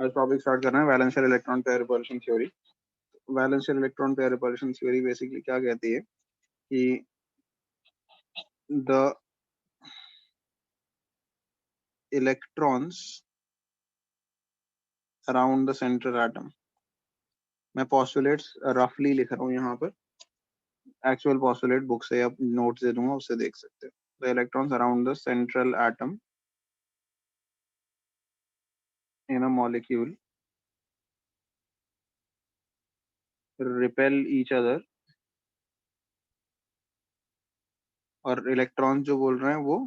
आज topic start करना है valence shell electron pair repulsion theory. Valence shell electron pair repulsion theory basically क्या कहती है कि the electrons around the central atom, मैं पॉस्टुलेट्स रफली लिख रहा हूँ यहाँ पर, एक्चुअल पॉस्टुलेट बुक से या नोट्स दे दूंगा, उससे देख सकते हो। The electrons around the central atom in a molecule repel each other, और इलेक्ट्रॉन्स जो बोल रहे हैं वो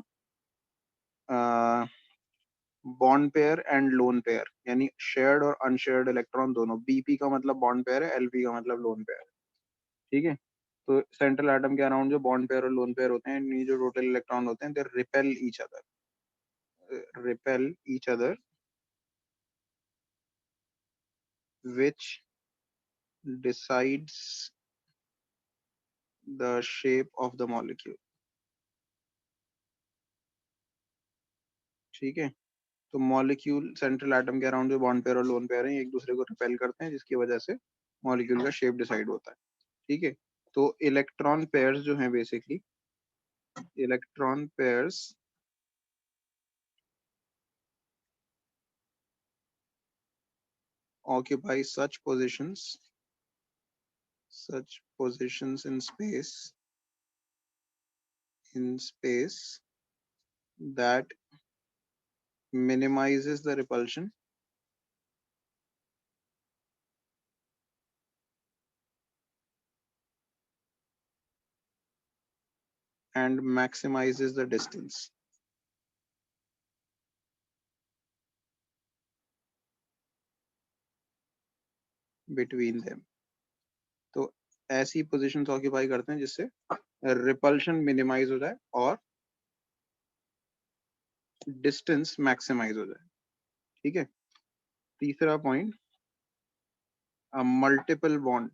bond pair and lone pair, यानी शेयर्ड और अनशेयर्ड इलेक्ट्रॉन दोनों। बीपी का मतलब बॉन्ड पेयर है, एलपी का मतलब लोन पेयर है। ठीक है, तो सेंट्रल एटम के अराउंड जो बॉन्ड पेयर और लोन पेयर होते हैं, इनमें जो टोटल इलेक्ट्रॉन होते हैं, they repel each other which decides the shape of the molecule। ठीक है, तो मॉलिक्यूल सेंट्रल एटम के अराउंड जो बॉन्ड पेयर और लोन पेयर हैं, एक दूसरे को रिपेल करते हैं, जिसकी वजह से मॉलिक्यूल का शेप डिसाइड होता है। ठीक है, तो इलेक्ट्रॉन पेयर्स जो हैं, basically electron pairs occupy such positions in space that minimizes the repulsion and maximizes the distance between them। तो ऐसी पोजीशंस ऑक्यूपाई करते हैं जिससे रिपल्शन मिनिमाइज हो जाए और डिस्टेंस मैक्सिमाइज हो जाए। ठीक है, तीसरा point, multiple bond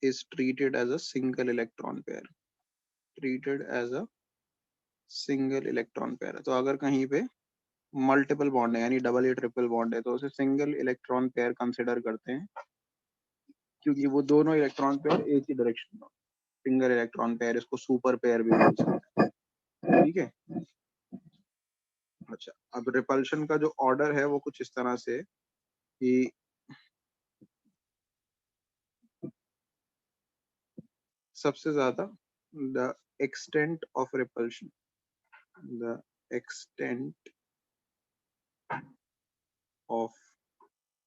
is treated as a single electron pair। तो अगर कहीं पे मल्टीपल बॉन्ड है, यानी डबल या ट्रिपल बॉन्ड है, तो उसे सिंगल इलेक्ट्रॉन पेयर कंसिडर करते हैं, क्योंकि वो दोनों इलेक्ट्रॉन पेयर एक ही डायरेक्शन में। सिंगल इलेक्ट्रॉन पेयर, इसको सुपर पेयर भी बोल सकते हैं। ठीक है, अच्छा, अब रिपल्शन का जो ऑर्डर है वो कुछ इस तरह से कि सबसे ज्यादा the extent of repulsion the extent of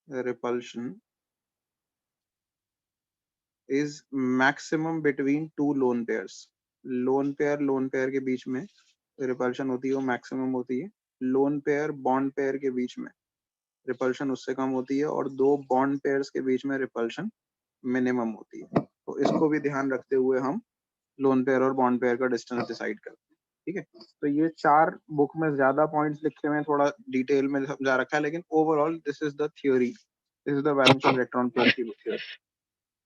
repulsion is maximum between two lone pairs. Lone pair के बीच में रिपल्शन होती है वो मैक्सिमम होती है। लोन पेयर बॉन्ड पेयर के बीच में रिपल्शन उससे कम होती है, और दो बॉन्ड पेयर्स के बीच में रिपल्शन मिनिमम होती है। तो इसको भी ध्यान रखते हुए हम लोन पेयर और बॉन्ड पेयर का डिस्टेंस डिसाइड करते हैं। ठीक है, तो ये चार बुक में ज्यादा पॉइंट्स लिखे हुए हैं, थोड़ा डिटेल में समझा रखा है, लेकिन overall this is the theory, this is the वैलेंशियल electron pair की थ्योरी।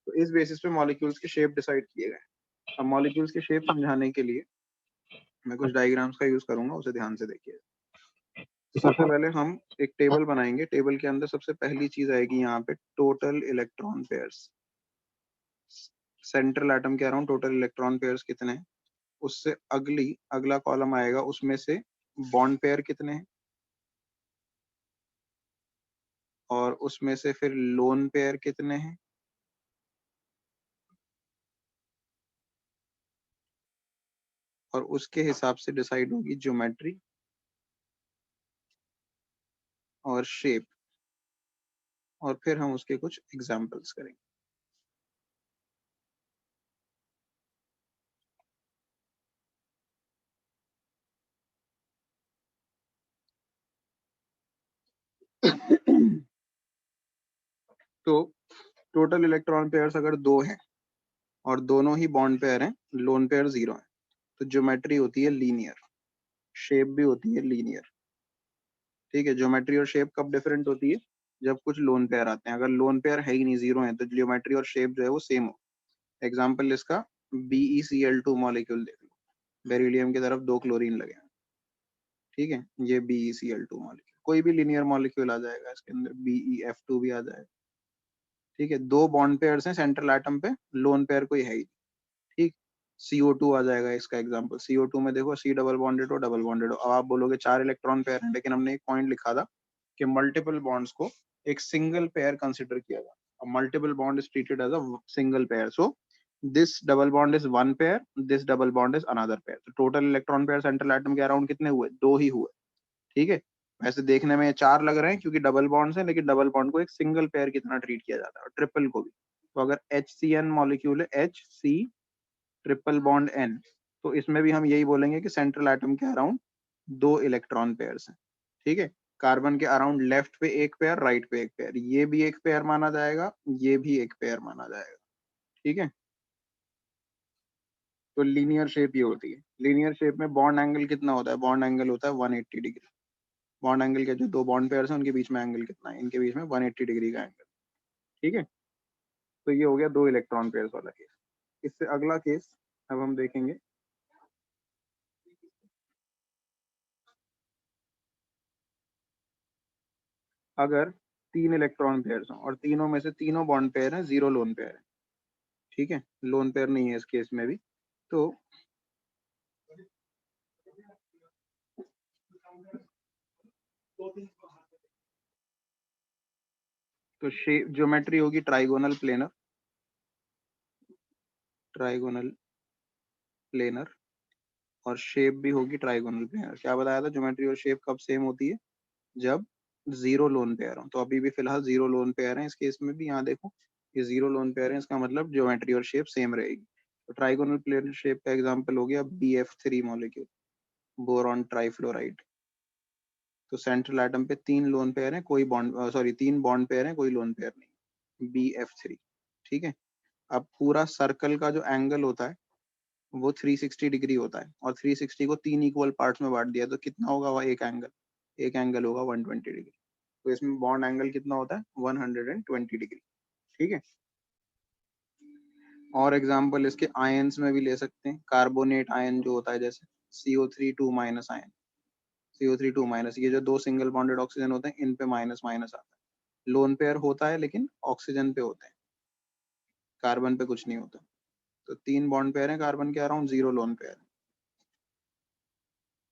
तो इस बेसिस पे मॉलिक्यूल्स के शेप डिसाइड किए गए। अब मॉलिक्यूल्स के शेप समझाने के लिए मैं कुछ डायग्राम्स का यूज करूंगा, उसे ध्यान से देखिए। तो सबसे पहले हम एक टेबल बनाएंगे। टेबल के अंदर सबसे पहली चीज आएगी यहाँ पे total electron pairs. Central atom के अराउंड टोटल इलेक्ट्रॉन पेयर्स कितने हैं, उससे अगला कॉलम आएगा, उसमें से बॉन्ड पेयर कितने हैं, और उसमें से फिर लोन पेयर कितने हैं, और उसके हिसाब से डिसाइड होगी ज्योमेट्री और शेप, और फिर हम उसके कुछ एग्जाम्पल्स करेंगे। तो टोटल इलेक्ट्रॉन पेयर्स अगर दो हैं और दोनों ही बॉन्ड पेयर हैं, लोन पेयर 0 है, तो ज्योमेट्री होती है लीनियर, शेप भी होती है लीनियर। ठीक है, ज्योमेट्री और शेप कब डिफरेंट होती है, जब कुछ लोन पेयर आते हैं। अगर लोन पेयर है ही नहीं, 0 है, तो ज्योमेट्री और शेप जो है वो सेम हो। एग्जाम्पल इसका BeCl2 मॉलिक्यूल देख लो, बेरिलियम की तरफ 2 क्लोरीन लगे हैं। ठीक है, ये BeCl2 मॉलिक्यूल, कोई भी लीनियर मॉलिक्यूल आ जाएगा इसके अंदर, BeF2 भी आ जाएगा। ठीक है, दो बॉन्ड पेयर्स हैं सेंट्रल एटम पे, लोन पेयर कोई है ही। ठीक, CO2 आ जाएगा इसका एग्जांपल। CO2 में देखो C डबल बॉन्डेड हो, डबल बॉन्डेड हो। अब आप बोलोगे 4 इलेक्ट्रॉन पेयर है, लेकिन हमने एक पॉइंट लिखा था कि मल्टीपल बॉन्ड्स को एक सिंगल पेयर कंसिडर किया जाए। अब multiple bond is treated as a single pair, so this double bond is one pair, this double bond is another pair. तो total electron pair central atom के around कितने हुए? 2 ही हुए। ठीक है, वैसे देखने में 4 लग रहे हैं क्योंकि डबल बॉन्ड्स हैं, लेकिन डबल बॉन्ड को एक सिंगल पेयर की तरह ट्रीट किया जाता है, और ट्रिपल को भी। तो अगर HCN मॉलिक्यूल है, HC ट्रिपल बॉन्ड N, तो इसमें भी हम यही बोलेंगे कि सेंट्रल एटम के अराउंड 2 इलेक्ट्रॉन पेयर्स हैं। ठीक है, कार्बन के अराउंड लेफ्ट पे एक पेयर, राइट पे एक पेयर, ये भी एक पेयर माना जाएगा, ये भी एक पेयर माना जाएगा। ठीक है, तो लीनियर शेप ये होती है। लीनियर शेप में बॉन्ड एंगल कितना होता है? बॉन्ड एंगल होता है 180 डिग्री। बॉन्ड एंगल के जो दो बॉन्ड पेयर्स हैं उनके बीच में एंगल कितना है? इनके बीच में 180 डिग्री का एंगल। ठीक है, तो ये हो गया 2 इलेक्ट्रॉन पेयर्स वाला केस। इससे अगला केस अब हम देखेंगे, अगर 3 इलेक्ट्रॉन पेयर्स हों और तीनों में से तीनों बॉन्ड पेयर हैं, 0 लोन पेयर है। ठीक है, लोन पेयर नहीं है इस केस में भी। तो शेप ज्योमेट्री होगी ट्राइगोनल प्लेनर, ट्राइगोनल प्लेनर, और शेप भी होगी ट्राइगोनल प्लेनर। क्या बताया था? ज्योमेट्री और शेप कब सेम होती है? जब 0 लोन पेयर हो। तो अभी भी फिलहाल 0 लोन पेयर है इस केस में भी। यहाँ देखो, ये 0 लोन पेयर है, इसका मतलब ज्योमेट्री और शेप सेम रहेगी। तो ट्राइगोनल प्लेनर शेप का एग्जांपल हो गया BF3 मॉलिक्यूल, बोरॉन ट्राइफ्लोराइड। तो सेंट्रल एटम पे 3 लोन पेयर है, कोई बॉन्ड, सॉरी 3 बॉन्ड पेयर है, कोई लोन पेयर नहीं, BF3। ठीक है, अब पूरा सर्कल का जो एंगल होता है वो 360 डिग्री होता है, और 360 को 3 इक्वल पार्ट्स में बांट दिया, तो कितना होगा? वह एक एंगल होगा 120 डिग्री। तो इसमें बॉन्ड एंगल कितना होता है? 120 डिग्री। ठीक है, और एग्जांपल इसके आयंस में भी ले सकते हैं। कार्बोनेट आयन जो होता है, जैसे CO3 2 minus ion, CO3 2 minus, ये जो दो सिंगल बॉन्डेड ऑक्सीजन होते हैं, इन पे माइनस माइनस आता है। लोन पेयर होता है लेकिन ऑक्सीजन पे होते हैं, कार्बन पे कुछ नहीं होता। तो 3 बॉन्ड पेयर है कार्बन के अराउंड, 0 लोन पेयर।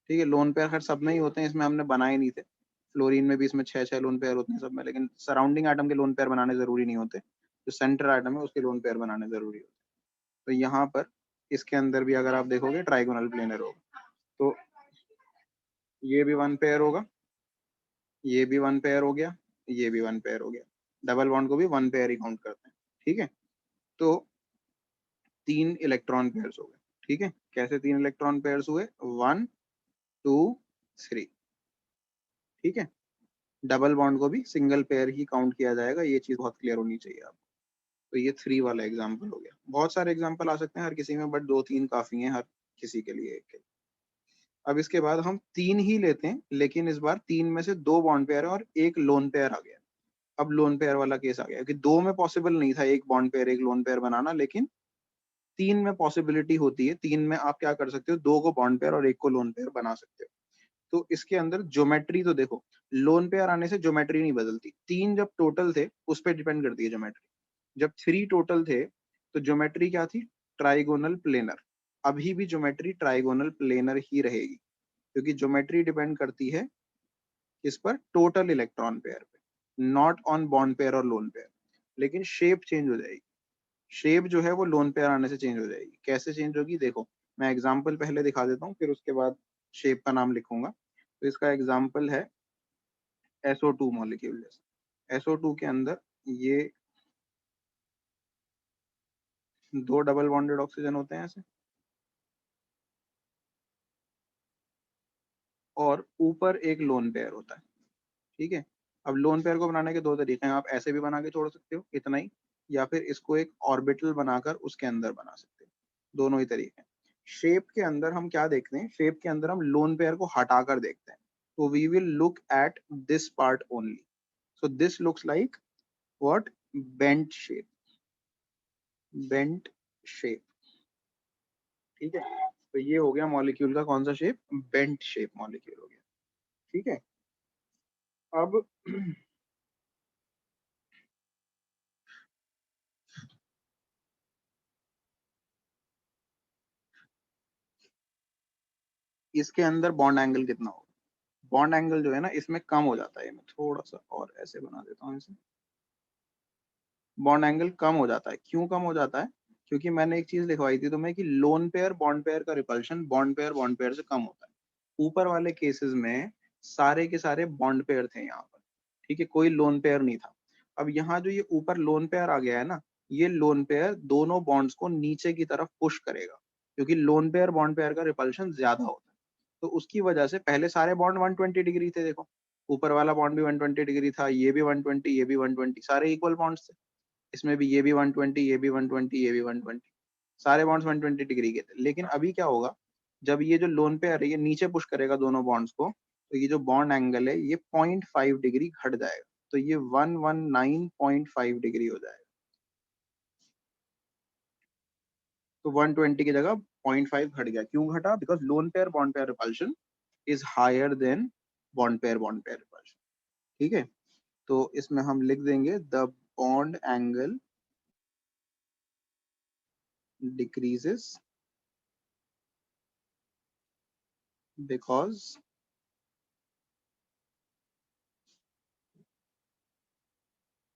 ठीक है, लोन पेयर खैर सब में ही होते हैं, इसमें हमने बनाए नहीं थे। फ्लोरीन में भी इसमें 6 लोन पेयर होते हैं सब में, लेकिन सराउंडिंग एटम के लोन पेयर बनाने जरूरी नहीं होते, जो सेंटर एटम है उसके लोन पेयर बनाने जरूरी होते हैं। तो यहाँ पर इसके अंदर भी अगर आप देखोगे ट्राइगोनल प्लेनर होगा, तो ये भी 1 पेयर होगा, ये भी 1 पेयर हो गया, ये भी 1 पेयर हो गया। डबल बॉन्ड को भी 1 पेयर ही काउंट करते हैं। ठीक है, तो 3 इलेक्ट्रॉन पेयर्स हो गए। ठीक है, कैसे 3 इलेक्ट्रॉन पेयर्स हुए? 1 2 3। ठीक है, डबल बॉन्ड को भी सिंगल पेयर ही काउंट किया जाएगा, ये चीज बहुत क्लियर होनी चाहिए आपको। तो ये 3 वाला एग्जांपल हो गया। बहुत सारे एग्जांपल आ सकते हैं हर किसी में, बट 2-3 काफी हैं हर किसी के लिए, एक के। अब इसके बाद हम 3 ही लेते हैं, लेकिन इस बार 3 में से 2 बॉन्ड पेयर है और एक लोन पेयर आ गया। अब लोन पेयर वाला केस आ गया कि 2 में पॉसिबल नहीं था एक बॉन्ड पेयर एक लोन पेयर बनाना, लेकिन 3 में पॉसिबिलिटी होती है। 3 में आप क्या कर सकते हो? 2 को बॉन्ड पेयर और एक को लोन पेयर बना सकते हो। तो इसके अंदर ज्योमेट्री तो देखो, लोन पेयर आने से ज्योमेट्री नहीं बदलती। 3 जब टोटल थे उस पर डिपेंड करती है ज्योमेट्री। जब 3 टोटल थे तो ज्योमेट्री क्या थी? Trigonal planar. अभी भी ज्योमेट्री ट्राइगोनल प्लेनर ही रहेगी, क्योंकि ज्योमेट्री डिपेंड करती है किस पर? टोटल इलेक्ट्रॉन पेयर पे, नॉट ऑन बॉन्ड पेयर और लोन पेयर। लेकिन शेप चेंज हो जाएगी। शेप जो है वो लोन पेयर आने से चेंज हो जाएगी। कैसे चेंज होगी? देखो, मैं एग्जांपल पहले दिखा देता हूँ, फिर उसके बाद शेप का नाम लिखूंगा। तो इसका एग्जांपल है SO2 मॉलिक्यूल। SO2 के अंदर ये 2 डबल बॉन्डेड ऑक्सीजन होते हैं ऐसे, और ऊपर एक लोन पेयर होता है। ठीक है, अब लोन पेयर को बनाने के 2 तरीके हैं। आप ऐसे भी बना के छोड़ सकते हो इतना ही, या फिर इसको एक ऑर्बिटल बनाकर उसके अंदर बना सकते हो। दोनों ही तरीके हैं। शेप के अंदर हम क्या देखते हैं? शेप के अंदर हम लोन पेयर को हटाकर देखते हैं। तो we will look at this part only. So this looks like what? Bent shape, bent shape. ठीक है, तो ये हो गया मॉलिक्यूल का कौन सा शेप? बेंट शेप मॉलिक्यूल हो गया। ठीक है। अब इसके अंदर बॉन्ड एंगल कितना होगा? बॉन्ड एंगल जो है ना इसमें कम हो जाता है। मैं थोड़ा सा और ऐसे बना देता हूँ इसे। बॉन्ड एंगल कम हो जाता है। क्यों कम हो जाता है? क्योंकि मैंने एक चीज लिखवाई थी तुम्हें कि लोन पेयर बॉन्ड पेयर का रिपल्शन बॉन्ड पेयर से कम होता है। ऊपर वाले केसेस में सारे के सारे बॉन्ड पेयर थे यहाँ पर, ठीक है, कोई लोन पेयर नहीं था। अब यहाँ जो ये ऊपर लोन पेयर आ गया है ना, ये लोन पेयर दोनों बॉन्ड्स को नीचे की तरफ पुश करेगा, क्योंकि लोन पेयर बॉन्ड पेयर का रिपल्शन ज्यादा होता है। तो उसकी वजह से पहले सारे बॉन्ड 120 डिग्री थे, देखो ऊपर वाला बॉन्ड भी 120 डिग्री था, ये भी 120, ये भी 120, सारे इक्वल बॉन्ड्स थे। इसमें भी ये भी 120, ये भी 120, ये भी 120, सारे बॉन्ड्स 120 डिग्री के थे। लेकिन अभी क्या होगा, जब ये जो लोन पेयर है ये नीचे पुश करेगा दोनों बॉन्ड्स को, तो ये जो बॉन्ड एंगल है ये 0.5 डिग्री घट जाएगा, तो ये 119.5 डिग्री हो जाएगा। तो 120 की जगह 0.5 घट गया। क्यों घटा? Because lone pair bond pair repulsion is higher than bond pair repulsion. ठीक है, तो इसमें हम लिख देंगे the bond angle decreases because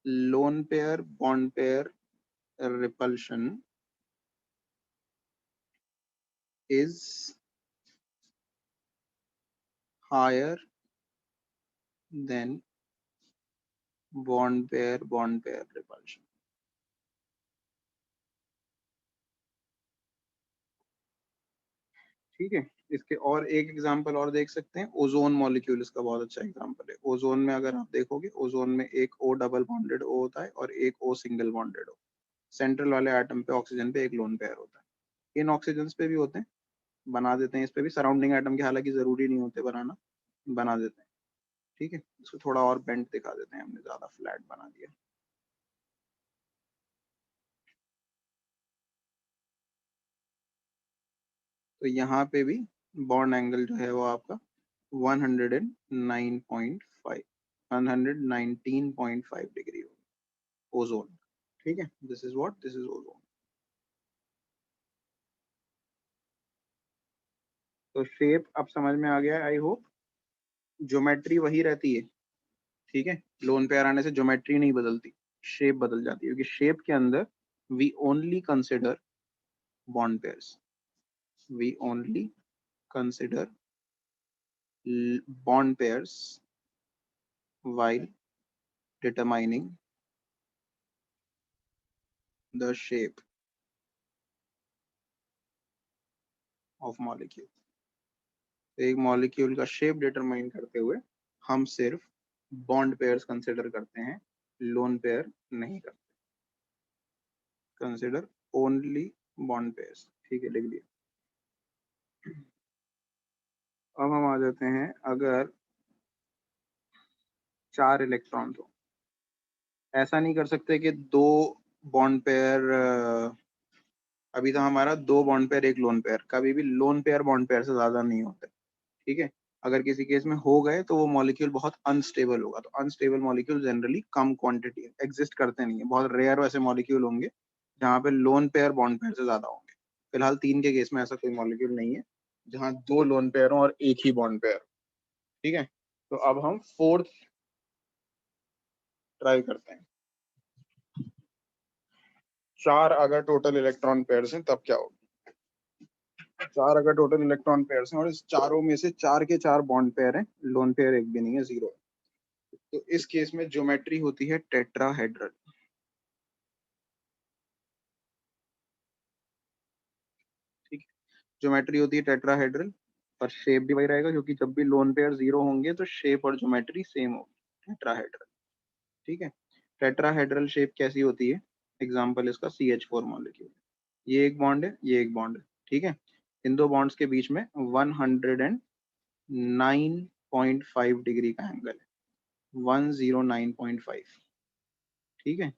lone pair bond pair repulsion is higher than bond pair repulsion. ठीक है, इसके और एक एग्जांपल और देख सकते हैं। ओजोन मॉलिक्यूल इसका बहुत अच्छा एग्जांपल है। ओजोन में अगर आप देखोगे, ओजोन में एक ओ डबल बॉन्डेड ओ होता है और एक ओ सिंगल बॉन्डेड ओ। सेंट्रल वाले एटम पे ऑक्सीजन पे एक लोन पेयर होता है। इन ऑक्सीजन पे भी होते हैं, बना देते हैं इस पे भी। सराउंडिंग एटम के हालांकि जरूरी नहीं होते बनाना, बना देते हैं। ठीक है, इसको थोड़ा और बेंट दिखा देते हैं, हमने ज्यादा फ्लैट बना दिया। तो यहाँ पे भी बॉन्ड एंगल जो है वो आपका 109.5 119.5 डिग्री होगा ओजोन। ठीक है, this is what, this is ozone. तो शेप अब समझ में आ गया है, आई होप। ज्योमेट्री वही रहती है, ठीक है, लोन पेयर आने से ज्योमेट्री नहीं बदलती, शेप बदल जाती है, क्योंकि शेप के अंदर we only consider bond pairs, we only consider bond pairs while determining the shape of molecule। एक मॉलिक्यूल का शेप डिटरमाइन करते हुए हम सिर्फ बॉन्ड पेयर्स कंसिडर करते हैं, लोन पेयर नहीं करते। Consider only bond pairs. ठीक है, लिख दिया। अब हम आ जाते हैं, अगर 4 इलेक्ट्रॉन हो, ऐसा नहीं कर सकते कि दो बॉन्ड पेयर, अभी तो हमारा दो बॉन्ड पेयर एक लोन पेयर, कभी भी लोन पेयर बॉन्ड पेयर से ज्यादा नहीं होते। ठीक है, अगर किसी केस में हो गए तो वो मॉलिक्यूल बहुत अनस्टेबल होगा। तो अनस्टेबल मॉलिक्यूल जनरली कम क्वांटिटी एग्जिस्ट करते नहीं है, बहुत रेयर वैसे मॉलिक्यूल होंगे जहाँ पे लोन पेयर बॉन्ड पेयर से ज्यादा होंगे। फिलहाल 3 के केस में ऐसा कोई मॉलिक्यूल नहीं है जहाँ दो लोन पेयर हो और एक ही बॉन्ड पेयर। ठीक है, तो अब हम फोर्थ ट्राई करते हैं। 4 अगर टोटल इलेक्ट्रॉन पेयर हैं तब क्या होगा? 4 अगर टोटल इलेक्ट्रॉन पेयर हैं और इस चारों में से 4 के 4 बॉन्ड पेयर हैं, लोन पेयर एक भी नहीं है, जीरो। तो इस केस में ज्योमेट्री होती है टेट्राहेड्रल। ठीक है, ज्योमेट्री होती है टेट्राहेड्रल, और शेप भी वही रहेगा, क्योंकि जब भी लोन पेयर जीरो होंगे तो शेप और ज्योमेट्री सेम होगी, टेट्राहेड्रल। ठीक है, टेट्राहेड्रल शेप कैसी होती है? एग्जाम्पल इसका CH4 मॉलिक्यूल। ये एक बॉन्ड है, ये एक बॉन्ड है। ठीक है, इन दो बॉन्ड्स के बीच में 109.5 डिग्री का एंगल है, 109.5। ठीक है,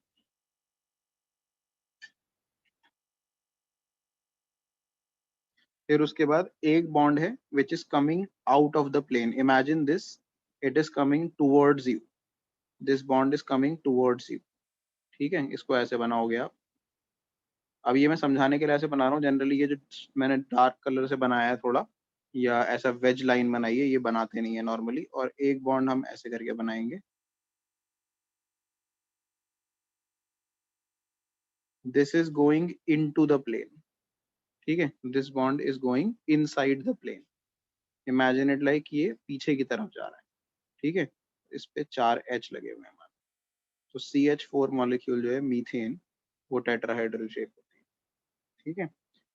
फिर उसके बाद एक बॉन्ड है which is coming out of the plane. Imagine this, it is coming towards you, this bond is coming towards you. ठीक है, इसको ऐसे बनाओगे आप। अब ये मैं समझाने के लिए ऐसे बना रहा हूँ, जनरली ये जो मैंने डार्क कलर से बनाया है थोड़ा, या ऐसा वेज लाइन बनाई है, ये बनाते नहीं है नॉर्मली। और एक बॉन्ड हम ऐसे करके बनाएंगे, this is going into the plane. ठीक है, this bond is going inside the plane. Imagine it like ये पीछे की तरफ जा रहा है। ठीक है, इस पे 4 H लगे हुए हैं हमारे। तो CH4 मॉलिक्यूल जो है मीथेन, वो टेट्राहेड्रल शेप होती है। ठीक है,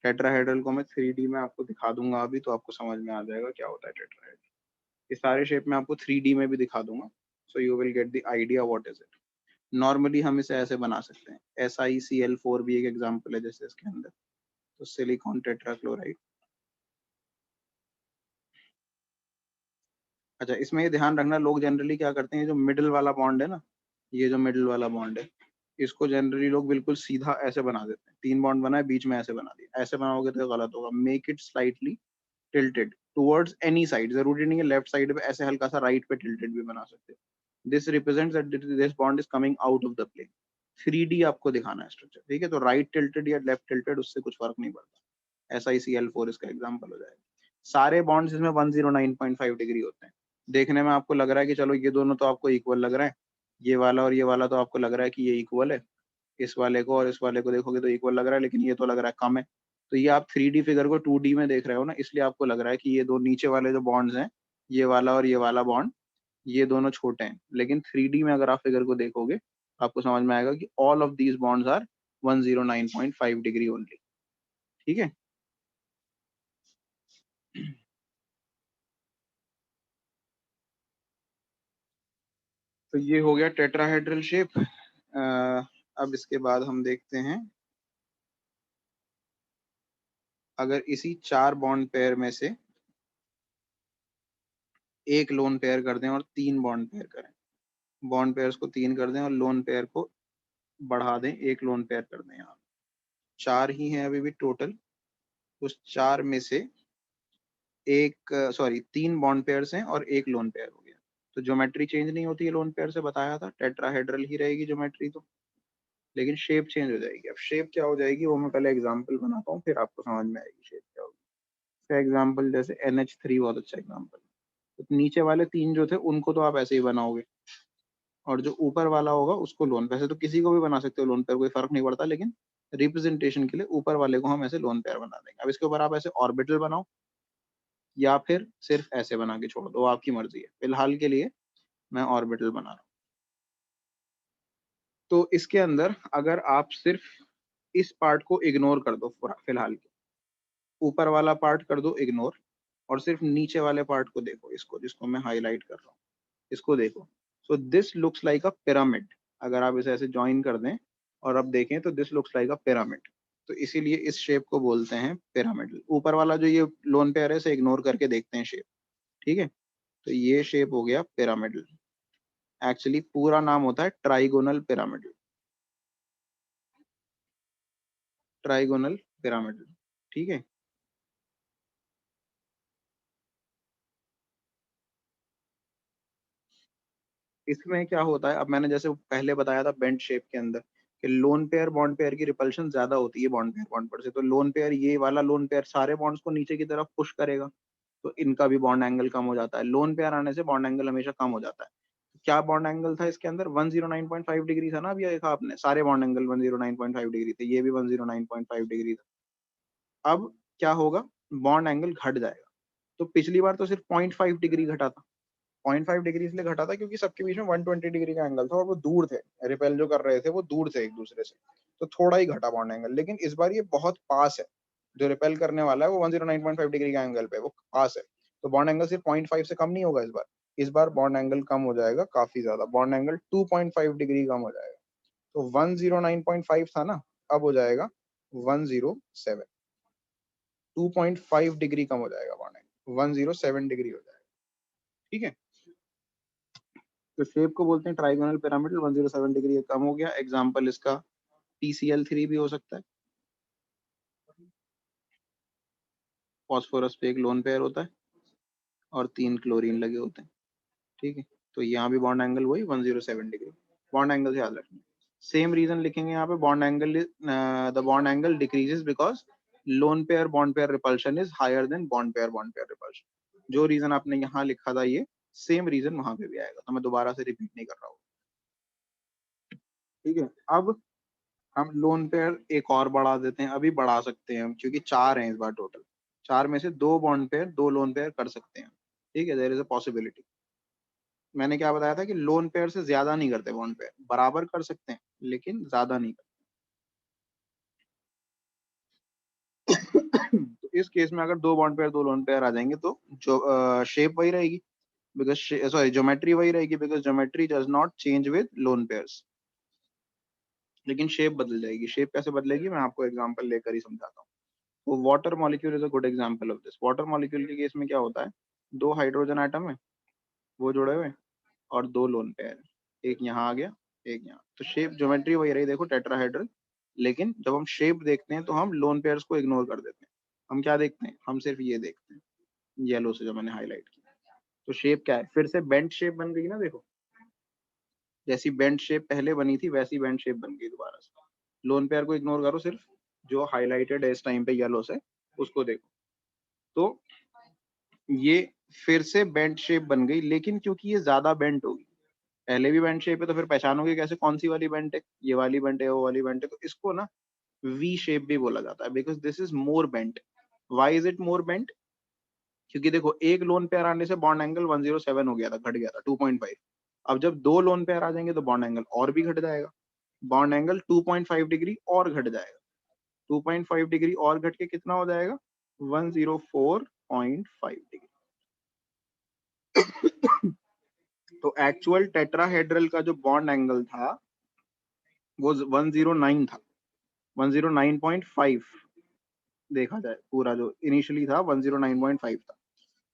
टेट्राहेड्रल को मैं 3D में आपको दिखा दूंगा अभी, तो आपको समझ में आ जाएगा क्या होता है टेट्राहेड्रल। ये सारे शेप में आपको 3D में भी दिखा दूंगा, so you will get the idea what is it. Normally हम इसे ऐसे बना सकते हैं, SiCl4 भी एक एग्जांपल है जैसे इसके अंदर। तो सिलिकॉन टेट्राक्लोराइड। अच्छा, इसमें ये ध्यान रखना, लोग जनरली क्या करते हैं, जो मिडिल वाला बॉन्ड है ना, ये जो मिडिल वाला बॉन्ड है, इसको जनरली लोग बिल्कुल सीधा ऐसे बना देते हैं। 3 बॉन्ड बना है, बीच में ऐसे बना दिया। ऐसे बनाओगे तो गलत होगा। Make it slightly tilted towards any side, जरूरी नहीं है लेफ्ट साइड पे, ऐसे हल्का सा राइट पे टिल्टेड भी बना सकते हो। This represents that this bond is coming out of the plane. 3D आपको दिखाना है स्ट्रक्चर। ठीक है, तो राइट टिल्टेड या लेफ्ट टिल्टेड, उससे कुछ फर्क नहीं पड़ता। SiCl4 इसका एग्जाम्पल हो जाएगा। सारे बॉन्ड्स इसमें 109.5 डिग्री होते हैं। देखने में आपको लग रहा है कि चलो ये दोनों तो आपको इक्वल लग रहा है, ये वाला और ये वाला तो आपको लग रहा है कि ये इक्वल है। इस वाले को और इस वाले को देखोगे तो इक्वल लग रहा है, लेकिन ये तो लग रहा है कम है। तो ये आप 3D फिगर को 2D में देख रहे हो ना, इसलिए आपको लग रहा है कि ये दो नीचे वाले जो बॉन्ड्स हैं, ये वाला और ये वाला बॉन्ड, ये दोनों छोटे हैं। लेकिन 3D में अगर आप फिगर को देखोगे, आपको समझ में आएगा कि all of these bonds are 109.5 degree only. ठीक है, तो ये हो गया टेट्राहेड्रल शेप। अब इसके बाद हम देखते हैं, अगर इसी 4 बॉन्ड पेयर में से एक लोन पेयर कर दें और 3 बॉन्ड पेयर करें, बॉन्ड पेयर्स को 3 कर दें और लोन पेयर को बढ़ा दें, एक लोन पेयर कर दें। यहाँ 4 ही हैं अभी भी टोटल। उस 4 में से एक, सॉरी, 3 बॉन्ड पेयर्स हैं और एक लोन पेयर हो गया। तो ज्योमेट्री चेंज नहीं होती है, लोन पेयर से बताया था, टेट्राहेड्रल ही रहेगी ज्योमेट्री तो, लेकिन शेप चेंज हो जाएगी। अब शेप क्या हो जाएगी वो मैं पहले एग्जांपल बनाता हूँ, फिर आपको समझ में आएगी शेप क्या होगी। फॉर एग्जांपल जैसे NH3 बहुत अच्छा एग्जांपल। तो नीचे वाले 3 जो थे उनको तो आप ऐसे ही बनाओगे, और जो ऊपर वाला होगा उसको लोन। वैसे तो किसी को भी बना सकते हो लोन पेयर, कोई फर्क नहीं पड़ता, लेकिन रिप्रेजेंटेशन के लिए ऊपर वाले को हम ऐसे लोन पेयर बना देंगे। अब इसके ऊपर आप ऐसे ऑर्बिटल बनाओ, या फिर सिर्फ ऐसे बना के छोड़ दो, आपकी मर्जी है। फिलहाल के लिए मैं ऑर्बिटल बना रहा हूँ। तो इसके अंदर अगर आप सिर्फ इस पार्ट को इग्नोर कर दो, फिलहाल के ऊपर वाला पार्ट कर दो इग्नोर, और सिर्फ नीचे वाले पार्ट को देखो, इसको जिसको मैं हाईलाइट कर रहा हूँ, इसको देखो। सो this looks like a pyramid. अगर आप इसे ऐसे ज्वाइन कर दें और अब देखें तो this looks like a pyramid. तो इसीलिए इस शेप को बोलते हैं पिरामिडल। ऊपर वाला जो ये लोन पेयर है, इसे इग्नोर करके देखते हैं शेप। ठीक है, तो ये शेप हो गया पिरामिडल। एक्चुअली पूरा नाम होता है ट्राइगोनल पिरामिडल। Trigonal pyramidal. ठीक है, इसमें क्या होता है, अब मैंने जैसे पहले बताया था बेंट शेप के अंदर, कि लोन पेयर बॉन्ड पेयर की रिपल्शन ज्यादा होती है बॉन्ड पेयर से। तो लोन पेयर, ये वाला लोन पेयर सारे बॉन्ड्स को नीचे की तरफ पुश करेगा, तो इनका भी बॉन्ड एंगल कम हो जाता है। लोन पेयर आने से बॉन्ड एंगल हमेशा कम हो जाता है। क्या बॉन्ड एंगल था इसके अंदर, 109.5 डिग्री था ना। अभी देखा आपने, सारे बॉन्ड एंगल 109.5 डिग्री थे, ये भी 109.5 डिग्री था। अब क्या होगा, बॉन्ड एंगल घट जाएगा। तो पिछली बार तो सिर्फ 0.5 डिग्री घटा था। 0.5 डिग्री इसलिए घटा था क्योंकि सबके बीच में 120 डिग्री का एंगल था, और वो दूर थे, रिपेल जो कर रहे थे वो दूर थे एक दूसरे से। तो थोड़ा ही घटा बॉन्ड एंगल। लेकिन इस बार ये बहुत पास है, जो रिपेल करने वाला है वो 109.5 डिग्री का एंगल पे वो पास है। तो बॉन्ड एंगल सिर्फ 0.5 से कम नहीं होगा इस बार। इस बार बॉन्ड एंगल कम हो जाएगा काफी ज्यादा, बॉन्ड एंगल 2.5 डिग्री कम हो जाएगा। तो 109.5 था ना, अब हो जाएगा 107। 2.5 डिग्री कम हो जाएगा बॉन्ड एंगल, 107 डिग्री हो जाएगा। ठीक है, तो शेप को बोलते हैं ट्राइगोनल पिरामिडल। 107 डिग्री कम हो गया। एग्जाम्पल इसका PCl3 भी हो सकता है। फॉस्फोरस पे एक लोन पेयर होता है और 3 क्लोरीन लगे होते हैं। ठीक है, तो यहाँ भी बॉन्ड एंगल वही 107 डिग्री, बॉन्ड एंगल से याद रखना। सेम रीजन लिखेंगे यहाँ पे, bond angle the bond angle decreases because lone pair bond pair repulsion is higher than bond pair repulsion. जो रीजन आपने यहाँ लिखा था ये सेम रीजन वहां पे भी आएगा, तो मैं दोबारा से रिपीट नहीं कर रहा हूँ। ठीक है, अब हम लोन पेयर एक और बढ़ा देते हैं, अभी बढ़ा सकते हैं हम क्योंकि 4 हैं इस बार टोटल, 4 में से 2 बॉन्ड पेयर 2 लोन पेयर कर सकते हैं। ठीक है, देयर इज अ पॉसिबिलिटी। मैंने क्या बताया था कि लोन पेयर से ज्यादा नहीं करते, बॉन्ड पेयर बराबर कर सकते हैं लेकिन ज्यादा नहीं करते। तो इस केस में अगर 2 बॉन्ड पेयर 2 लोन पेयर आ जाएंगे तो जो शेप वही रहेगी, बिकॉज सॉरी ज्योमेट्री वही रहेगी, because geometry does not change with lone pairs, लेकिन शेप बदल जाएगी। शेप कैसे बदलेगी मैं आपको एग्जांपल लेकर ही समझाता हूँ। तो water molecule is a good example of this. Water molecule के केस में क्या होता है, 2 हाइड्रोजन एटम है वो जुड़े हुए हैं और 2 लोन पेयर है, एक यहाँ आ गया एक यहाँ, तो शेप ज्योमेट्री वही रही देखो टेट्राहेड्रल, लेकिन जब हम शेप देखते हैं तो हम लोन पेयर्स को इग्नोर कर देते हैं। हम क्या देखते हैं, हम सिर्फ ये देखते हैं येलो से जो मैंने हाईलाइट किया। तो शेप क्या है, फिर से बेंट शेप बन गई ना, देखो जैसी बेंट शेप पहले बनी थी वैसी बेंट शेप बन गई दोबारा से। लोन पेयर को इग्नोर करो, सिर्फ जो हाईलाइटेड है इस टाइम पे येलो से उसको देखो, तो ये फिर से बेंट शेप बन गई, लेकिन क्योंकि ये ज्यादा बेंट होगी, पहले भी बेंट शेप है तो फिर पहचानोगे कैसे कौन सी वाली बेंट है, ये वाली बेंट है वो वाली बेंट है, तो इसको ना वी शेप भी बोला जाता है because this is more bent. Why is it more bent, क्योंकि देखो एक लोन पेयर आने से बॉन्ड एंगल 107 हो गया था, घट गया था 2.5। अब जब 2 लोन पेयर आ जाएंगे तो बॉन्ड एंगल और भी घट जाएगा, बॉन्ड एंगल 2.5 डिग्री और घट जाएगा, 2.5 डिग्री और घट के कितना हो जाएगा 104.5 डिग्री। तो एक्चुअल टेट्राहेड्रल का जो बॉन्ड एंगल था वो 109 था, 109.5 देखा जाए, पूरा जो इनिशियली था 109.5 था।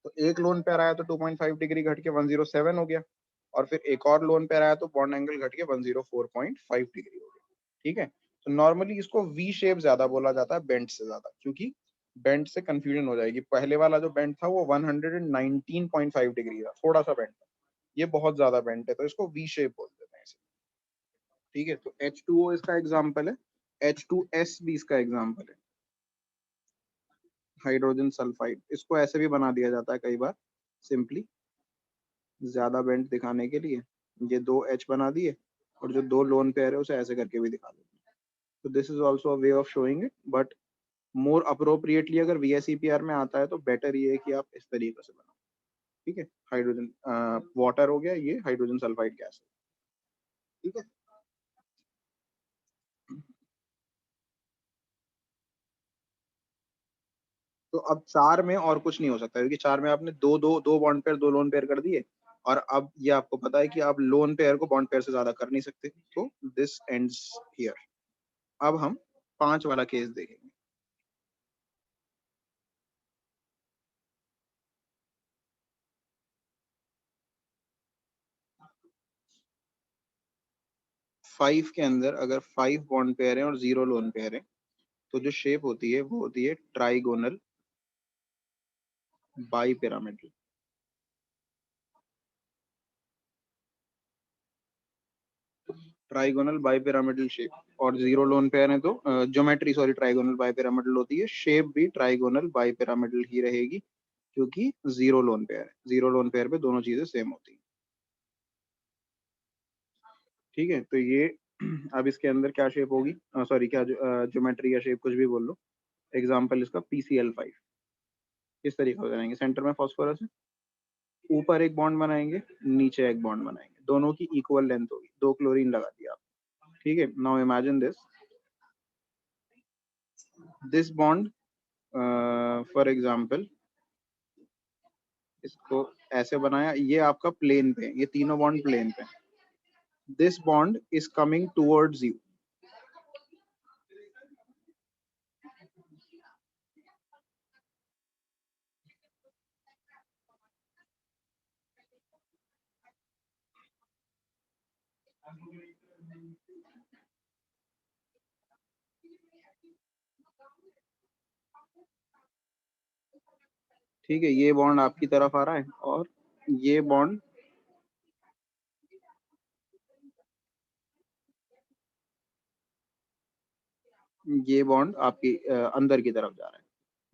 तो एक लोन पेयर आया तो 2.5 डिग्री घट के 107 हो गया, और फिर एक और लोन पेयर आया तो बॉन्ड एंगल घट के 104.5 डिग्री हो गया। ठीक है, तो नॉर्मली इसको वी शेप ज्यादा बोला जाता है बेंट से ज्यादा, क्योंकि बेंट से कंफ्यूजन हो जाएगी। पहले वाला जो बेंट था वो 119.5 डिग्री था, थोड़ा सा बेंट था, ये बहुत ज्यादा बेंट है तो इसको वी शेप बोल देते हैं इसे। ठीक है, तो H2O इसका एग्जाम्पल है, H2S भी इसका एग्जाम्पल है, हाइड्रोजन सल्फाइड। इसको ऐसे भी बना दिया जाता है कई बार, सिंपली ज्यादा बेंट दिखाने के लिए ये 2 H बना दिए और जो 2 लोन पेयर है उसे ऐसे करके भी दिखा देते हैं। तो this is also a way of showing it, but more appropriately अगर VSEPR में आता है तो बेटर ये है कि आप इस तरीके से बनाओ। ठीक है, हाइड्रोजन वाटर हो गया, ये हाइड्रोजन सल्फाइड गैस है। ठीक है, तो अब 4 में और कुछ नहीं हो सकता क्योंकि 4 में आपने दो बॉन्ड पेयर 2 लोन पेयर कर दिए, और अब ये आपको पता है कि आप लोन पेयर को बॉन्ड पेयर से ज्यादा कर नहीं सकते, तो दिस एंड्स हियर। अब हम 5 वाला केस देखेंगे। 5 के अंदर अगर 5 बॉन्ड पेयर है और 0 लोन पेयर है तो जो शेप होती है वो होती है trigonal bi pyramidal. Trigonal bi pyramidal shape, और 0 लोन पेयर है तो geometry sorry trigonal bi pyramidal होती है, शेप भी ट्राइगोनल बाई पिरामिडल ही रहेगी क्योंकि 0 लोन पेयर है, 0 लोन पेयर पे दोनों चीजें सेम होती हैं। ठीक है, तो ये अब इसके अंदर क्या शेप होगी, सॉरी क्या ज्योमेट्री या शेप कुछ भी बोल लो। एग्जाम्पल इसका PCl5, किस तरीके से बनाएंगे, सेंटर में फॉस्फोरस है, ऊपर एक बॉन्ड बनाएंगे नीचे एक बॉन्ड बनाएंगे, दोनों की इक्वल लेंथ होगी, 2 क्लोरीन लगा दिया आप। ठीक है, now imagine this bond for example इसको ऐसे बनाया, ये आपका प्लेन पे, ये तीनों बॉन्ड प्लेन पे, this bond is coming towards you. ठीक है, ये बॉन्ड आपकी तरफ आ रहा है और ये बॉन्ड ये बॉन्ड आपकी अंदर की तरफ जा रहा है,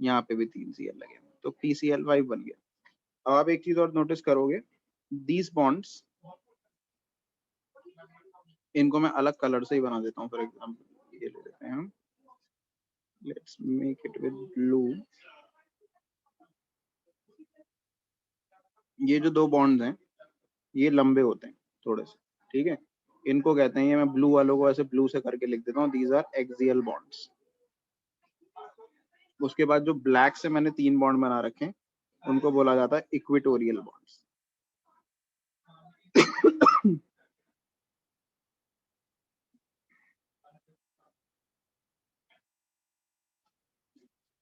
यहाँ पे भी 3 Cl लगे हैं, तो PCl5 बन गया। अब आप एक चीज और नोटिस करोगे, दीज बॉन्ड्स, इनको मैं अलग कलर से ही बना देता हूँ। फॉर एग्जाम्पल ये ले लेते हैं हम, let's make it with blue. ये जो दो बॉन्ड्स हैं ये लंबे होते हैं थोड़े से, ठीक है, इनको कहते हैं, ये मैं ब्लू वालों को ऐसे ब्लू से करके लिख देता हूँ, दीज आर एक्सियल बॉन्ड्स। उसके बाद जो ब्लैक से मैंने 3 बॉन्ड बना रखे हैं उनको बोला जाता है इक्वेटोरियल बॉन्ड्स।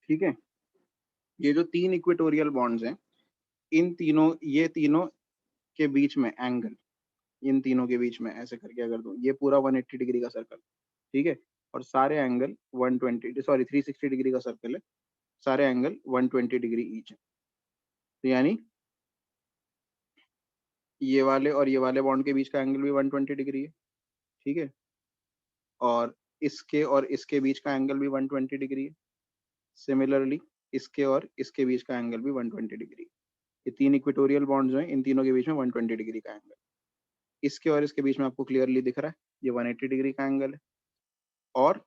ठीक है, ये जो 3 इक्वेटोरियल बॉन्ड्स हैं, इन तीनों, ये तीनों के बीच में एंगल, इन तीनों के बीच में ऐसे करके अगर दो, ये पूरा 180 डिग्री का सर्कल, ठीक है, और सारे एंगल 360 डिग्री का सर्कल है, सारे एंगल 120 डिग्री ईच है। तो यानी ये वाले और ये वाले बॉन्ड के बीच का एंगल भी 120 डिग्री है, ठीक है, और इसके बीच का एंगल भी 120 डिग्री है। सिमिलरली इसके और इसके बीच का एंगल भी 120 डिग्री। ये 3 इक्वेटोरियल बॉन्ड्स हैं, इन तीनों के बीच में 120 डिग्री का एंगल। इसके और इसके बीच में आपको क्लियरली दिख रहा है ये 180 डिग्री का एंगल है। और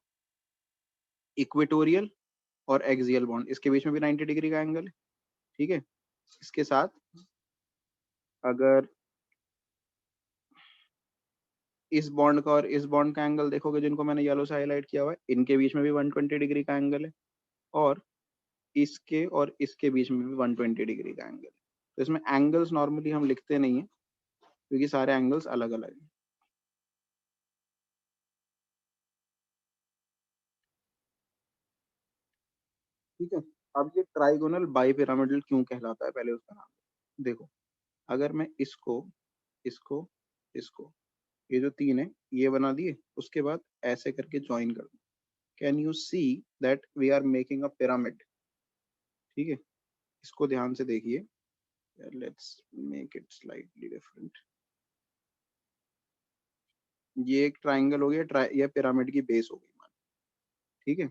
इक्वेटोरियल और एक्सियल बॉन्ड, इसके बीच में भी 90 डिग्री का एंगल है, ठीक है। इसके साथ अगर इस बॉन्ड का और इस बॉन्ड का एंगल देखोगे, जिनको मैंने येलो से हाईलाइट किया हुआ है, इनके बीच में भी 120 डिग्री का एंगल है, और इसके और इसके बीच में भी 120 डिग्री का एंगल है। तो इसमें एंगल्स नॉर्मली हम लिखते नहीं है क्योंकि सारे एंगल्स अलग अलग हैं। ठीक है, अब ये ट्राइगोनल बाइपिरामिडल क्यों कहलाता है, पहले उसका नाम देखो। अगर मैं इसको इसको इसको, ये जो 3 है ये बना दिए, उसके बाद ऐसे करके ज्वाइन कर दो, can you see that we are making a pyramid. ठीक है, इसको ध्यान से देखिए, let's make it slightly different. ये एक ट्राइंगल हो गया, ये पिरामिड की बेस हो गई मान, ठीक है,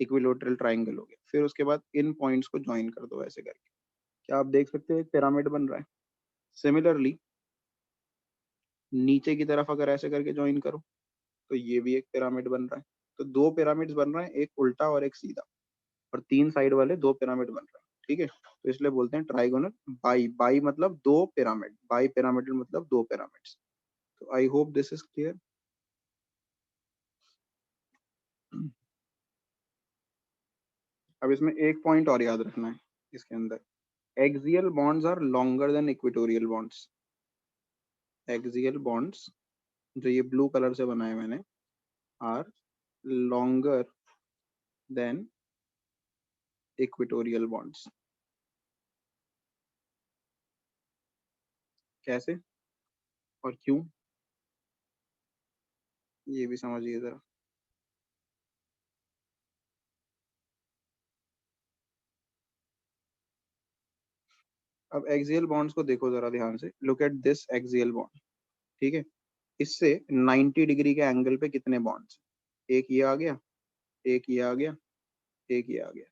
इक्विलैटरल ट्राइंगल हो गया। फिर उसके बाद इन पॉइंट्स को ज्वाइन कर दो ऐसे करके, क्या आप देख सकते हो एक पिरामिड बन रहा है। सिमिलरली नीचे की तरफ अगर ऐसे करके ज्वाइन करो तो ये भी एक पिरामिड बन रहा है। तो 2 पिरामिड्स बन रहे हैं, एक उल्टा और एक सीधा, और 3 साइड वाले 2 पिरामिड बन रहे हैं, ठीक है। तो इसलिए बोलते हैं ट्राइगोनल बाई, बाई मतलब 2 पिरामिड, बाई पिरामिडल मतलब 2 पिरामिड्स। तो I hope this is clear. अब इसमें एक पॉइंट और याद रखना है इसके अंदर, axial bonds are longer than equatorial bonds. Axial bonds जो ये ब्लू कलर से बनाए मैंने, are longer than equatorial bonds. कैसे और क्यों, ये भी समझिए जरा। अब एक्सियल बॉन्ड्स को देखो जरा ध्यान से, look at this axial bond, ठीक है, इससे 90 डिग्री के एंगल पे कितने बॉन्ड्स, एक ये आ गया, एक ये आ गया, एक ये आ गया,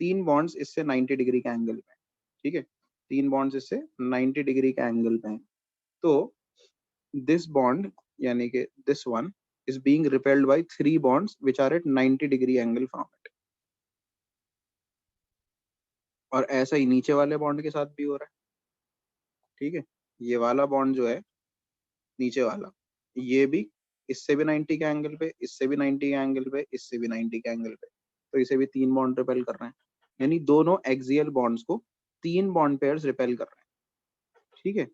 3 बॉन्ड्स इससे 90 डिग्री के एंगल पे हैं, ठीक है, 3 बॉन्ड्स इससे 90 डिग्री के एंगल पे हैं। तो दिस बॉन्ड यानी कि this one is being repelled by 3 bonds which are at 90 degree angle from it. और ऐसा ही नीचे वाले बॉन्ड के साथ भी हो रहा है, ठीक है, ये वाला बॉन्ड जो है नीचे वाला, ये भी इससे भी 90 के एंगल पे, इससे भी 90 के एंगल पे, इससे भी 90 के एंगल पे, तो इसे भी 3 बॉन्ड रिपेल कर रहे हैं। यानी दोनों एक्सियल बॉन्ड्स को 3 बॉन्ड पेयर्स रिपेल कर रहे हैं, ठीक है।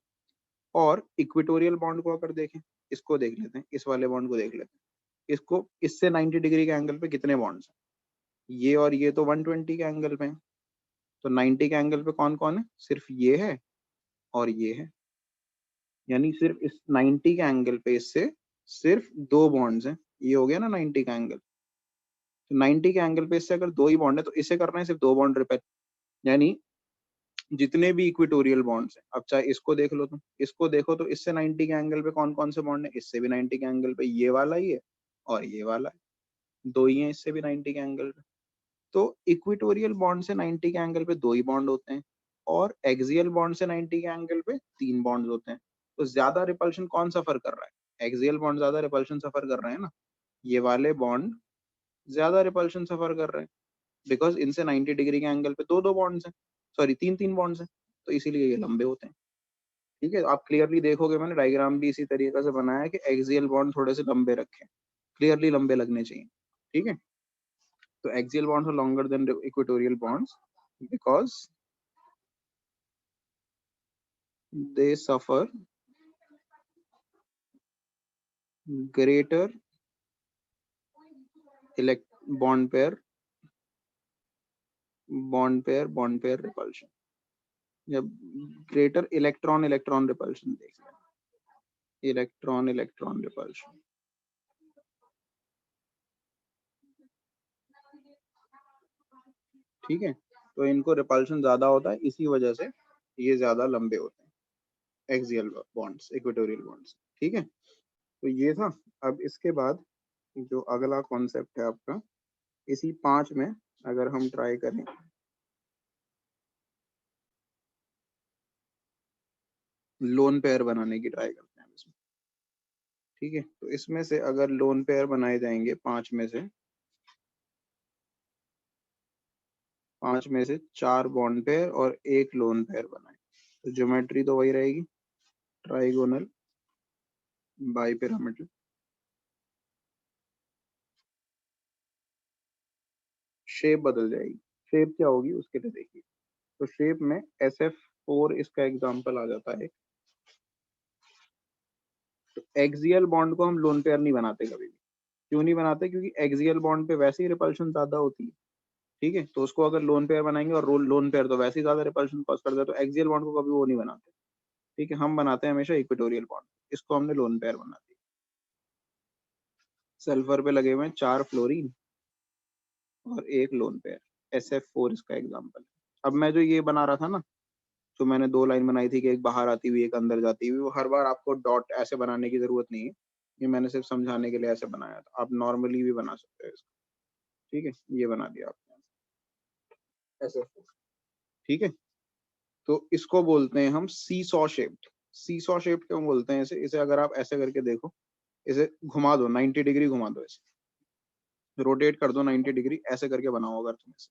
और इक्वेटोरियल बॉन्ड को अगर देखें, इसको देख लेते हैं, इस वाले बॉन्ड को देख लेते हैं, इसको इससे 90 डिग्री के एंगल पे कितने बॉन्ड्स हैं, ये और ये तो 120 के एंगल पे हैं। तो 90 के एंगल पे कौन कौन है, सिर्फ ये है और ये है, यानी सिर्फ इस 90 के एंगल पे इससे सिर्फ 2 बॉन्ड्स हैं। ये हो गया ना 90 का एंगल, तो 90 के एंगल पे इससे अगर 2 ही बॉन्ड है तो इसे करना है सिर्फ 2 बॉन्ड रिपेल। यानी जितने भी इक्वेटोरियल बॉन्ड्स हैं, अब चाहे इसको देख लो, तुम इसको देखो तो इससे 90 के एंगल पे कौन कौन से बॉन्ड है, इससे भी 90 के एंगल पे ये वाला ही है और ये वाला है, दो ही हैं इससे भी 90 के एंगल पे। तो इक्विटोरियल बॉन्ड से 90 के एंगल पे दो ही बॉन्ड होते हैं, और एक्सियल बॉन्ड से 90 के एंगल पे तीन बॉन्ड्स होते हैं। तो ज्यादा रिपल्शन कौन सफर कर रहा है? एक्सियल बॉन्ड ज्यादा रिपल्शन सफर कर रहे हैं ना, ये वाले बॉन्ड ज्यादा रिपल्शन सफर कर रहे हैं, बिकॉज इनसे 90 डिग्री के एंगल पे दो दो बॉन्ड्स हैं, सॉरी तीन तीन बॉन्ड्स हैं, तो इसीलिए ये लंबे होते हैं। ठीक है, आप क्लियरली देखोगे मैंने डायग्राम भी इसी तरीके से बनाया है कि एक्सियल बॉन्ड थोड़े से लंबे रखे, क्लियरली लंबे लगने चाहिए। ठीक है, तो axial bonds are longer than equatorial bonds because they suffer greater elect bond pair repulsion, जब ग्रेटर इलेक्ट्रॉन इलेक्ट्रॉन रिपल्शन देख लें, इलेक्ट्रॉन इलेक्ट्रॉन रिपल्शन। ठीक है, तो इनको रिपल्शन ज्यादा होता है, इसी वजह से ये ज्यादा लंबे होते हैं एक्सियल बॉन्ड्स इक्वेटोरियल बॉन्ड्स। ठीक है, तो ये था। अब इसके बाद जो अगला कॉन्सेप्ट है आपका, इसी पांच में अगर हम ट्राई करें, लोन पेयर बनाने की ट्राई करते हैं इसमें। ठीक है, तो इसमें से अगर लोन पेयर बनाए जाएंगे पांच में से चार बॉन्ड पेयर और एक लोन पेयर बनाए, तो ज्योमेट्री तो वही रहेगी, ट्राइगोनल बाइपिरामिडल। शेप बदल जाएगी, शेप क्या होगी उसके लिए देखिए, तो शेप में SF4 इसका एग्जांपल आ जाता है। तो एक्सियल बॉन्ड को हम लोन पेयर नहीं बनाते कभी भी, क्यों नहीं बनाते? क्योंकि एक्सियल बॉन्ड पे वैसे ही रिपल्शन ज्यादा होती है। ठीक है, तो उसको अगर लोन पेयर बनाएंगे, और लोन पेयर तो वैसे ही ज्यादा रिपल्शन कॉज करता है, तो एक्सियल बॉन्ड को कभी वो नहीं बनाते। ठीक है, हम बनाते हैं हमेशा इक्वेटोरियल बॉन्ड, इसको हमने लोन पेयर बना दिया। सल्फर पे लगे हुए हैं चार फ्लोरीन और एक लोन पेयर, SF4 इसका एग्जांपल है। अब मैं जो ये बना रहा था ना, जो मैंने दो लाइन बनाई थी कि एक बाहर आती हुई एक अंदर जाती हुई, वो हर बार आपको डॉट ऐसे बनाने की जरूरत नहीं है, ये मैंने सिर्फ समझाने के लिए ऐसे बनाया था, आप नॉर्मली भी बना सकते हो इसको। ठीक है, ये बना दिया आपने SF4। ठीक है, तो इसको बोलते हैं हम सी सॉ शेप्ड। सी सॉ शेप्ड क्यों बोलते हैं इसे? इसे अगर आप ऐसे करके देखो, इसे घुमा दो 90 डिग्री, घुमा दो इसे, रोटेट कर दो 90 डिग्री, ऐसे करके बनाओ अगर तुम इसे,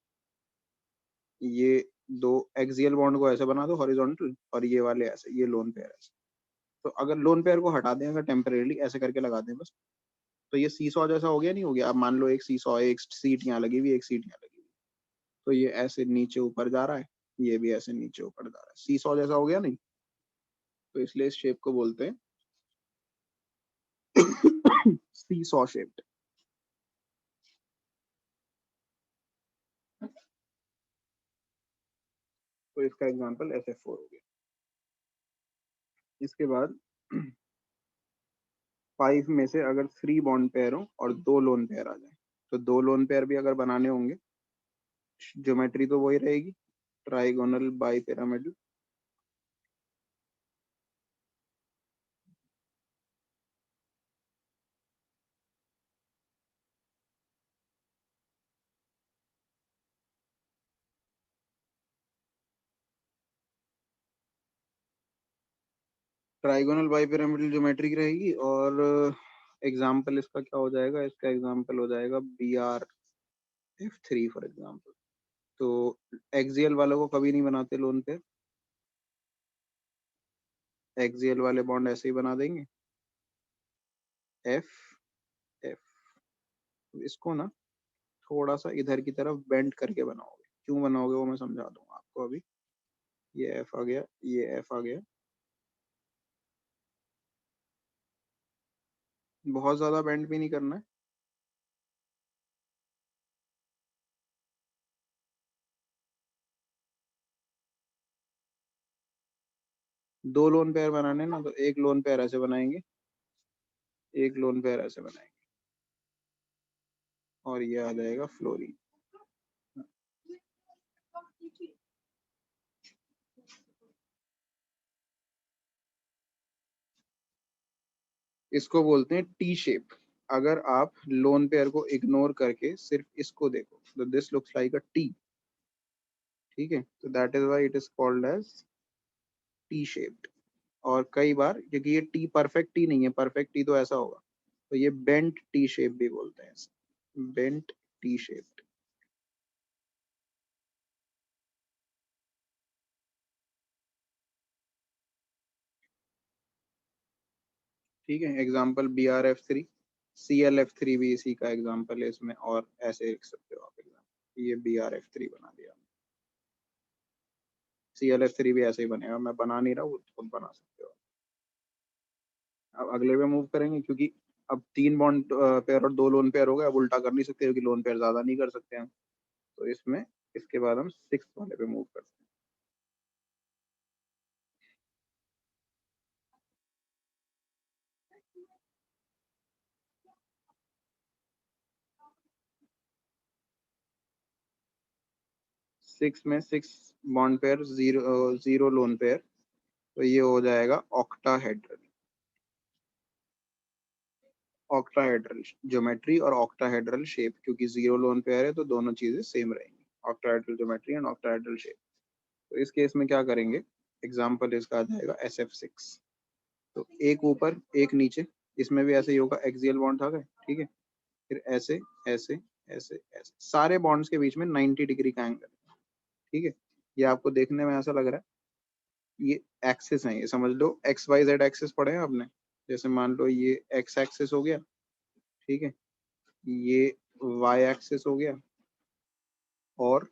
ये दो एक्सियल बॉन्ड को ऐसे बना दो हॉरिजॉन्टल, और ये वाले ऐसे, ये लोन पेयर ऐसे। तो अगर लोन पेयर को हटा दें, अगर टेम्परेली ऐसे करके लगा दें बस, तो ये सीसॉ जैसा हो गया, नहीं हो गया? अब मान लो एक सीसॉ है, एक सीट यहाँ लगी हुई, एक सीट यहाँ लगी हुई, तो ये ऐसे नीचे ऊपर जा रहा है, ये भी ऐसे नीचे ऊपर जा रहा है, सीसॉ जैसा हो गया नहीं? तो इसलिए इस शेप को बोलते हैं सीसॉ शेप्ड। तो इसका एग्जांपल SF4 हो गया। इसके बाद 5 में से अगर 3 बॉन्ड पेयर हो और 2 लोन पेयर आ जाए, तो 2 लोन पेयर भी अगर बनाने होंगे, ज्योमेट्री तो वही रहेगी, trigonal bi pyramidal. Trigonal bi pyramidal geometry रहेगी, और एग्जाम्पल इसका क्या हो जाएगा? इसका एग्जाम्पल हो जाएगा BRF3 फॉर एग्जाम्पल। तो एक्सियल वालों को कभी नहीं बनाते लोन पे, एक्सियल वाले बॉन्ड ऐसे ही बना देंगे, F F। इसको ना थोड़ा सा इधर की तरफ बेंड करके बनाओगे, क्यों बनाओगे वो मैं समझा दूंगा आपको अभी। ये F आ गया, ये F आ गया, बहुत ज्यादा बेंड भी नहीं करना है। दो लोन पेयर बनाने ना, तो एक लोन पेयर ऐसे बनाएंगे, एक लोन पेयर ऐसे बनाएंगे, और ये आ जाएगा फ्लोरीन। इसको बोलते हैं टी शेप। अगर आप लोन पेयर को इग्नोर करके सिर्फ इसको देखो तो this looks like a T, ठीक है, तो that is why it is called as T shaped. और कई बार क्योंकि ये टी परफेक्ट टी नहीं है, परफेक्ट टी तो ऐसा होगा, तो ये बेंट टी शेप भी बोलते हैं इसे, बेंट टी शेप्ड। ठीक है, एग्जाम्पल BRF3, CLF3 भी इसी का एग्जाम्पल है इसमें, और ऐसे लिख सकते हो आप एग्जाम्पल, ये BRF3 बना दिया, CLF3 भी ऐसे ही बनेगा, मैं बना नहीं रहा, वो खुद बना सकते हो। अब अगले पे मूव करेंगे, क्योंकि अब 3 बॉन्ड पेयर और 2 लोन पेयर हो गए, अब उल्टा कर नहीं सकते क्योंकि लोन पेयर ज्यादा नहीं कर सकते हम, तो इसमें इसके बाद हम 6 वाले पे मूव करते हैं। 6 में 6 bond pair, zero zero lone pair, तो ये हो जाएगा ऑक्टाहेड्रल। ऑक्टाहेड्रल ज्योमेट्री और ऑक्टाहेड्रल शेप, क्योंकि जीरो लोन पेयर है तो दोनों चीजें सेम रहेंगी, octahedral geometry and octahedral shape. तो इस केस में क्या करेंगे, एग्जाम्पल इसका आ जाएगा SF6, तो एक ऊपर एक नीचे, इसमें भी ऐसे ही होगा, एक्सियल बॉन्ड था गए, ठीक है, फिर ऐसे ऐसे ऐसे ऐसे सारे बॉन्ड्स के बीच में 90 डिग्री का एंगल, ठीक है। ये आपको देखने में ऐसा लग रहा है, ये एक्सिस है, ये समझ लो XYZ एक्सिस पढ़े हैं आपने, जैसे मान लो ये X एक्सिस हो गया, ठीक है, ये Y एक्सिस हो गया, और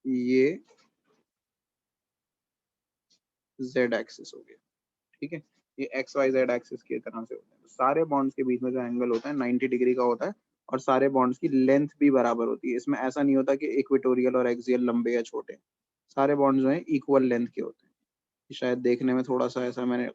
ये Z एक्सिस हो गया, ठीक है। ये XYZ एक्सिस की तरह से होता है, तो सारे बॉन्ड्स के बीच में जो एंगल होता है 90 डिग्री का होता है, और सारे बॉन्ड्स की लेंथ भी बराबर होती है, इसमें ऐसा नहीं होता कि इक्वेटोरियल और एक्सियल लंबे या छोटे, सारे बॉन्ड्स जो हैं इक्वल लेंथ के होते हैं। शायद देखने में थोड़ा सा ऐसा मैंने